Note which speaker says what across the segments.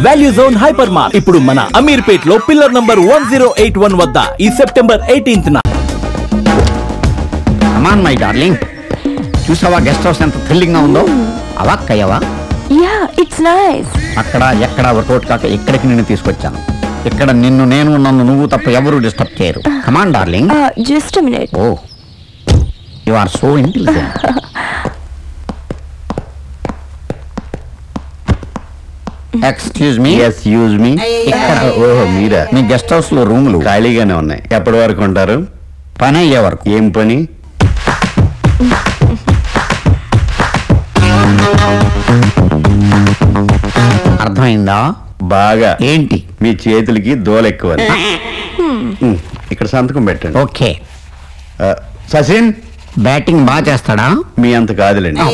Speaker 1: Value zone hyper mart ఇప్పుడు మన అమీర్పేట్ లో పిల్లర్ నంబర్ 1081 వద్ద ఈ సెప్టెంబర్ 18న.
Speaker 2: అమాన్ మై డార్లింగ్, చూసావా గెస్ట్ హౌస్ ఎంత థ్రిల్లింగ్ గా ఉందో? అవాక్కయ్యావా?
Speaker 3: Yeah, it's nice.
Speaker 2: అక్కడ ఎక్కడ వర్కౌట్ కాక ఇక్కడికి నిన్ను తీసుకొచ్చాను. ఇక్కడ నిన్ను నేను నన్ను నువ్వు తప్ప ఎవరు డిస్టర్బ్ చేయరు. Come on darling.
Speaker 3: Just a minute.
Speaker 2: Oh, you are so intelligent. Excuse me.
Speaker 4: ఎస్ యూజ్ మీ.
Speaker 2: ఇక్కడ
Speaker 4: ఓహో మీరా?
Speaker 2: మీ గెస్ట్ హౌస్ లో రూములు
Speaker 4: ఖాళీగానే ఉన్నాయి. ఎప్పటి వరకు ఉంటారు?
Speaker 2: పని అయ్యే వరకు.
Speaker 4: ఏం పని?
Speaker 2: అర్థమైందా?
Speaker 4: బాగా.
Speaker 2: ఏంటి?
Speaker 4: మీ చేతులకి దోల ఎక్కువ. ఇక్కడ సంతకం పెట్టండి.
Speaker 2: ఓకే.
Speaker 4: సచిన్
Speaker 2: బ్యాటింగ్ బాగా చేస్తాడా?
Speaker 4: మీ అంత కాదులేండి.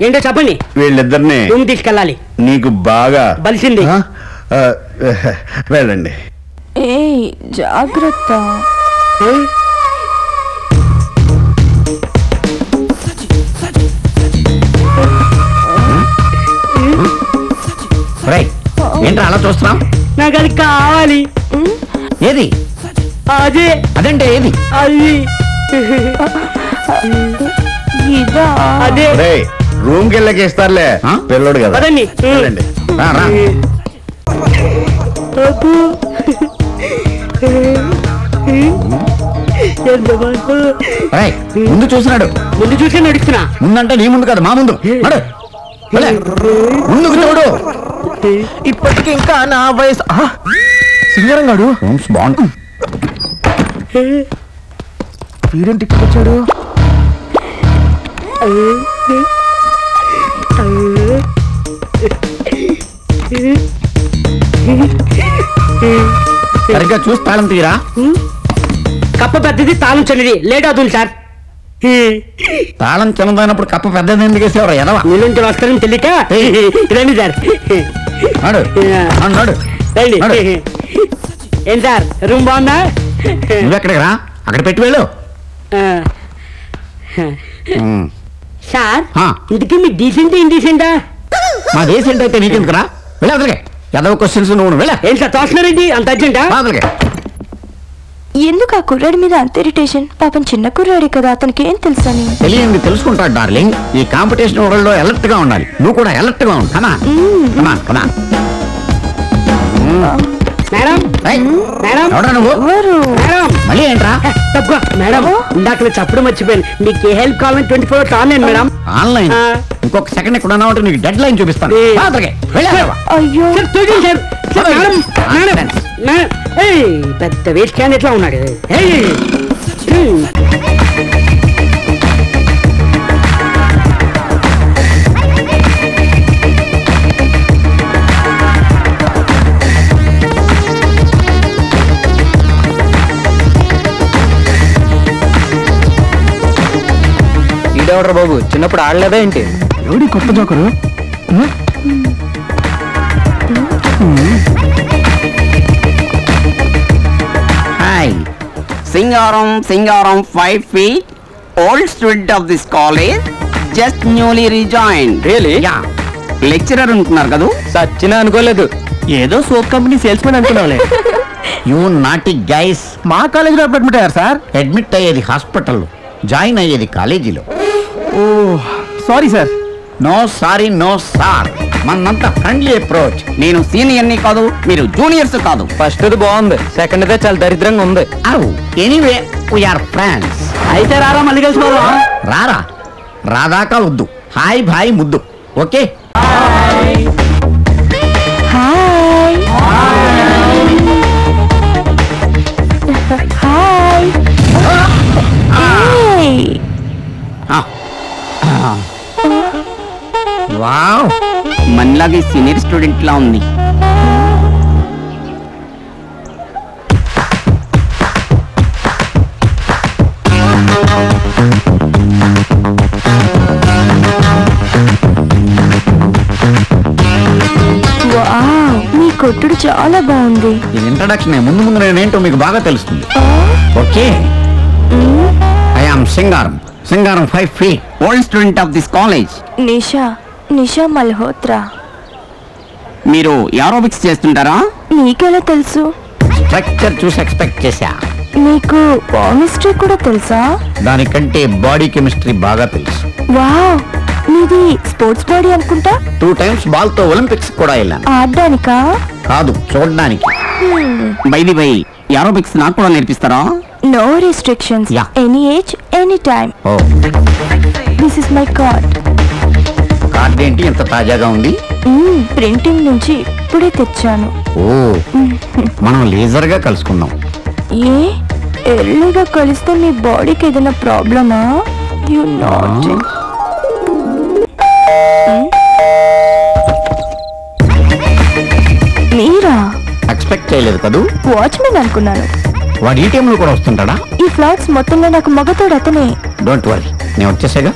Speaker 5: ఏంటో చెప్పండి.
Speaker 4: వీళ్ళిద్దరిని
Speaker 5: రూమ్ తీసుకెళ్ళాలి.
Speaker 4: నీకు బాగా
Speaker 5: బలిసింది.
Speaker 4: వెళ్ళండి.
Speaker 3: ఏ జాగ్రత్త.
Speaker 2: ఏంట్రా అలా చూస్తున్నాం?
Speaker 5: నాకు అది కావాలి.
Speaker 2: ఏది?
Speaker 5: అదే.
Speaker 2: అదంటే ఏది?
Speaker 5: అది
Speaker 3: ఇదా?
Speaker 5: అదే.
Speaker 4: రూమ్ కి వెళ్ళకి ఇస్తారులే, పిల్లడు కదా.
Speaker 5: అదండి.
Speaker 4: వెళ్ళండి.
Speaker 2: ముందు చూసినాడు.
Speaker 5: ముందు చూసే నడుస్తున్నా.
Speaker 2: ముందంటే నీ ముందు కదా, మా ముందు. ముందుకు చూడు.
Speaker 1: ఇప్పటికి ఇంకా నా వయసు సింగరంగాడు
Speaker 2: బాండ్.
Speaker 1: వీడేంటి ఇక్కడ వచ్చాడు?
Speaker 2: సరిగ్గా చూసి తాళం తీరా.
Speaker 5: కప్ప పెద్దది, తాళం చిన్నది. లేట్ అవుతుంది సార్.
Speaker 2: తాళం చిన్నదైనప్పుడు కప్ప పెద్దది ఎందుకు వేసేవారు? ఎదవా
Speaker 5: నీళ్ళుంచి వస్తారని తెలియక రండి సార్. ఏం సార్, రూమ్ బాగుందా?
Speaker 2: నువ్వెక్కడికి రా, అక్కడ పెట్టి వెళ్ళు.
Speaker 5: సార్, ఇందుకే మీ డీసెంట్ ఇండీసెంటా?
Speaker 2: మా డీసెంట్ అయితే నీకెందుకు రా? వెళ్ళి అదలకే. ఎదవ క్వశ్చన్స్ నువ్వు వెళ్ళ.
Speaker 5: ఏం సార్ తోస్తున్నారండి, అంత అర్జెంటా?
Speaker 2: అదలకే.
Speaker 3: ఎందుకు ఆ కుర్రాడి మీద అంత ఇరిటేషన్? పాపం చిన్న కుర్రాడి కదా, అతనికి ఏం తెలుసని.
Speaker 2: తెలియంది తెలుసుకుంటాడు డార్లింగ్. ఈ కాంపిటీషన్ వరల్డ్ లో అలర్ట్ గా ఉండాలి. నువ్వు కూడా అలర్ట్ గా ఉండు. కమాన్.
Speaker 5: మేడం, మేడం,
Speaker 2: ఎవడా నువ్వు?
Speaker 5: మేడం,
Speaker 2: మళ్ళీ ఏంట్రా?
Speaker 5: తక్కువ మేడం. ఇందాక చెప్పడం మర్చిపోయాను. మీకు ఏ హెల్ప్ కావాలని 24 hours ఆన్లైన్ మేడం.
Speaker 2: ఆన్లైన్? ఇంకొక సెకండ్ ఇక్కడ ఉన్నావు అంటే నీకు డెడ్ లైన్ చూపిస్తాను.
Speaker 3: అయ్యో
Speaker 5: పెద్ద వేస్ట్ క్యాన్ ఎట్లా ఉన్నాడు.
Speaker 1: ఈడెవడ్రా బాబు, చిన్నప్పుడు ఆడలేదా ఏంటి? ఎవడి కొత్త joker?
Speaker 6: Hi, Singaram 5 feet, old student of this college, just newly rejoined.
Speaker 1: Really?
Speaker 6: Lecturer ఉంటున్నారు కదా?
Speaker 1: సచ్చినా అనుకోలేదు. ఏదో సోప్ కంపెనీ సేల్స్ మెన్ అనుకున్నావులే.
Speaker 2: You naughty guys.
Speaker 1: మా కాలేజీలో అడ్మిట్ అయ్యారు సార్.
Speaker 2: అడ్మిట్ అయ్యేది హాస్పిటల్లో, జాయిన్ అయ్యేది కాలేజీలో.
Speaker 1: Oh sorry sir.
Speaker 2: No sorry, no sir. మనంతా ఫ్రెండ్లీ అప్రోచ్.
Speaker 6: నేను సీనియర్ని కాదు, మీరు జూనియర్స్ కాదు.
Speaker 1: ఫస్ట్ బాగుంది, సెకండ్ దే చాలా దరిద్రంగా ఉంది.
Speaker 2: Anyway we are friends.
Speaker 5: అయితే రారా, మళ్ళీ కలిసిపోదాం.
Speaker 2: రారా, రాదాకా వద్దు. హాయ్ భాయ్ ముద్దు. ఓకే.
Speaker 3: హాయ్.
Speaker 2: వావ్,
Speaker 6: మనలాగే సీనియర్ స్టూడెంట్ లా ఉంది.
Speaker 3: మీ కొట్టుడు చాలా బాగుంది.
Speaker 2: ఇది ఇంట్రడక్షన్. ముందు నేనేంటో మీకు బాగా తెలుస్తుంది. Okay. I am Singaram 5 feet,
Speaker 6: old student of this college.
Speaker 3: Nisha Malhotra.
Speaker 6: మీరు ఏరోబిక్స్ చేస్తుంటారా?
Speaker 3: నీకెలా తెలుసు?
Speaker 2: స్ట్రక్చర్ చూసి ఎక్స్పెక్ట్ చేశా.
Speaker 3: నీకు కెమిస్ట్రీ కూడా తెలుసా?
Speaker 2: దానికంటే బాడీ కెమిస్ట్రీ బాగా తెలుసు.
Speaker 3: వావ్, నీది స్పోర్ట్స్ బాడీ అనుకుంటా.
Speaker 2: 2 times బాల్ తో ఒలింపిక్స్ కూడా వెళ్ళాను.
Speaker 3: ఆడడానికా?
Speaker 2: కాదు, చూడడానికి.
Speaker 6: బై ది బై, ఏరోబిక్స్ నాకు కూడా నేర్పిస్తారా?
Speaker 3: No restrictions.
Speaker 2: Yeah.
Speaker 3: Any age, any time.
Speaker 2: Oh,
Speaker 3: this is my card.
Speaker 2: Card ఏంటి ఎంత తాజాగా ఉంది?
Speaker 3: ప్రింటింగ్ నుంచి ఇప్పుడే తెచ్చాను.
Speaker 2: ఓ, మనం లేజర్ గా కలుసుకుందాం.
Speaker 3: ఏ ఎర్లీగా కలిస్తే నీ బాడీకి ఏదైనా ప్రాబ్లమా? You not. మీరా?
Speaker 2: ఎక్స్పెక్ట్ చేయలేదు కదూ.
Speaker 3: వాచ్మెన్ అనుకున్నాను.
Speaker 2: వాడు ఈ టైంలో కూడా వస్తుంటాడా?
Speaker 3: ఈ ఫ్లాట్స్ మొత్తంలో నాకు మగతోడు అతనే.
Speaker 2: డోంట్ వరీ, నేను వచ్చేసాగా.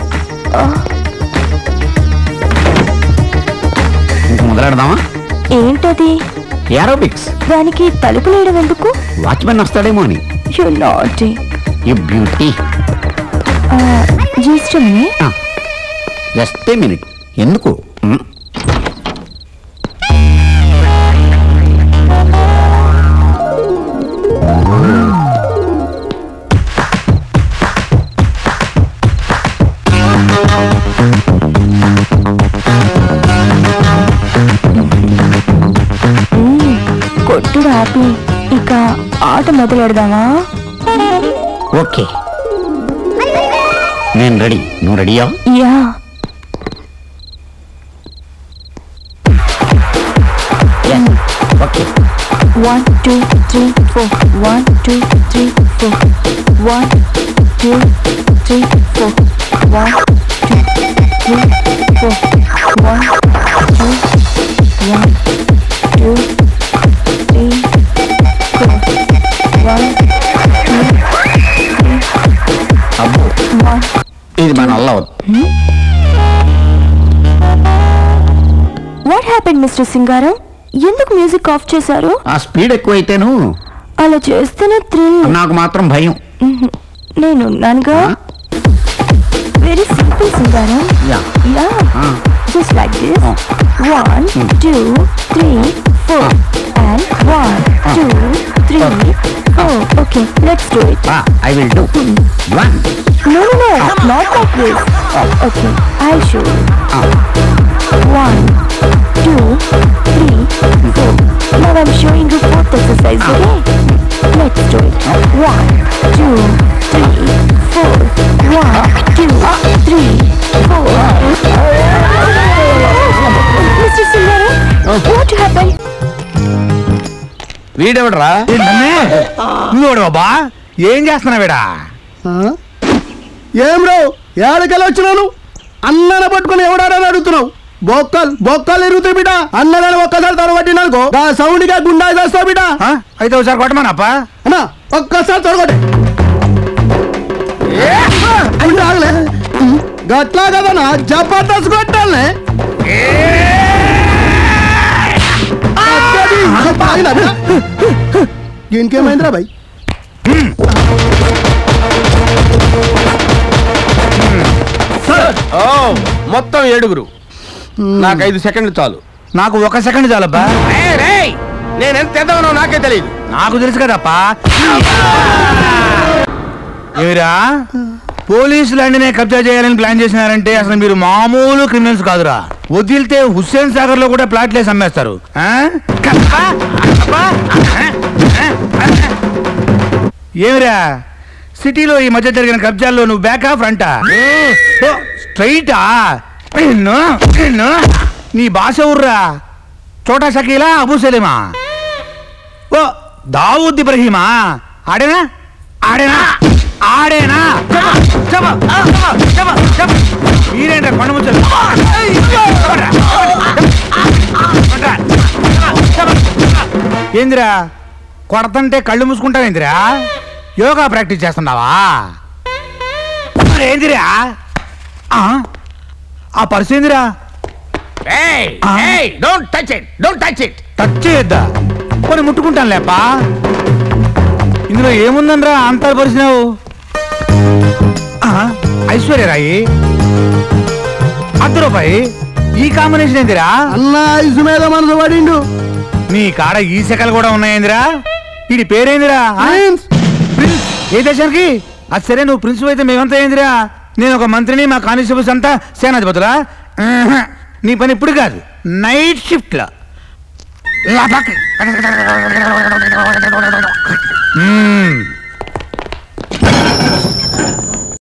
Speaker 2: ఇంక మొదలెడదామా?
Speaker 3: ఏంటది?
Speaker 2: ఏరోబిక్స్.
Speaker 3: దానికి తలుపు లేయడం ఎందుకు?
Speaker 2: వాచ్మెన్ వస్తాడేమో అని.
Speaker 3: You not.
Speaker 2: You beauty.
Speaker 3: Just
Speaker 2: just a minute. ఎందుకు?
Speaker 3: కొట్టుడు ఆపి ఇక ఆట మొదలెడదామా?
Speaker 2: ఓకే, నేను రెడీ. నువ్వు రెడీయా?
Speaker 3: యా.
Speaker 2: ఓకే.
Speaker 3: 1 2 3 4 1 2 3 4 1 2 3 4 1 2 3 4 1 2 1 2 3 4 1
Speaker 2: అబ్బో,
Speaker 3: 1.
Speaker 2: ఇది మన వల్ల అవుతుంది.
Speaker 3: వాట్ హ్యాపెండ్ మిస్టర్ సింగారం? ఎందుకు మ్యూజిక్ ఆఫ్ చేశారు?
Speaker 2: ఆ స్పీడ్ ఎక్కువైతేను
Speaker 3: అలా చేస్తేనే థ్రిల్.
Speaker 2: నాకు మాత్రం భయం.
Speaker 3: నేనున్నానుగా. వెరీ సింపుల్ సింగారం.
Speaker 2: Yeah.
Speaker 3: Yeah, just like this. 1 2 3 4 and 1 2 3 4. Okay, let's do it.
Speaker 2: I will do. 1
Speaker 3: No, not like this. Okay, I'll show you. 1 2 3 4. Now I'm showing you both exercise, okay? Let's do it. 1 2 3 4 1 2 3 4. Mr. Singara, what happened?
Speaker 7: వీడెవడరా? నువ్వు బాబా ఏం చేస్తున్నా వీడా?
Speaker 8: ఏం రావు, ఏడకెళ్ళి వచ్చినాను? అన్నన పట్టుకుని ఎవడాడని అడుగుతున్నావు? బొక్కలు ఎరుగుతాయి బిడ్డ. అన్నని ఒక్కసారి తొడగొట్టిననుకో ఆ సౌండ్ గా గుండా చేస్తావు బిడ్డ.
Speaker 7: అయితే ఒకసారి కొట్టమానప్ప.
Speaker 8: అన్నా ఒక్కసారి తొడగొట్టే. ఆగలే గట్లా కదనా, జబర్దస్త్ కొట్టాలనే. ఇంకేమైందిరా భయ్?
Speaker 7: మొత్తం 7. నాకు 5 సెకండ్లు చాలు.
Speaker 8: నాకు 1 సెకండ్ చాలబ్బా.
Speaker 7: నేను ఎంత తెద్దవనో నాకే తెలియదు.
Speaker 8: నాకు తెలుసు కదప్పా. ఏమిరా, పోలీసులు అన్నీ కబ్జా చేయాలని ప్లాన్ చేసినారంటే అసలు మీరు మామూలు క్రిమినల్స్ కాదురా. వదిలితే హుస్సేన్ సాగర్ లో కూడా ప్లాట్లేసి అమ్మేస్తారు. ఏమిరా, సిటీలో ఈ మధ్య జరిగిన కబ్జాల్లో నువ్వు బ్యాకా ఫ్రంటా? స్ట్రైటా? నీ భాష ఊర్రా. చోటా షకీలా, అబూ సలీమా, ఓ దావూద్ ఇబ్రహీమా? ఆడేనా ఆడేనా ఆడేనా? మీరేంట కొండ ముచ్చలు? ఏందిరా కొడతంటే కళ్ళు మూసుకుంటావేందిరా? యోగా ప్రాక్టీస్ చేస్తున్నావా? ఏందిరా ఆ పర్సు? ఏందిరా? టచ్ చేయొద్దా? కొన్ని ముట్టుకుంటాను లేపా. ఇందులో ఏముందనరా అంతాలు పరిచినావు? ఐశ్వర్యరాయి, ₹100,
Speaker 7: ఈ కాంబినేషన్ ఏందిరా?
Speaker 8: అన్న ఐసు మీద మనసు పడిండు.
Speaker 7: నీ కాడ ఈ శకలు కూడా ఉన్నాయేందిరా? వీడి పేరేందిరా? ప్రిన్స్. ఏ దేశానికి? అది సరే, నువ్వు ప్రిన్స్ అయితే మేమంతా ఏందిరా? నేను ఒక మంత్రిని, మా కానిస్టేబుల్స్ అంతా సేనాధిపతులా? నీ పని ఇప్పుడు కాదు, నైట్ షిఫ్ట్ లో.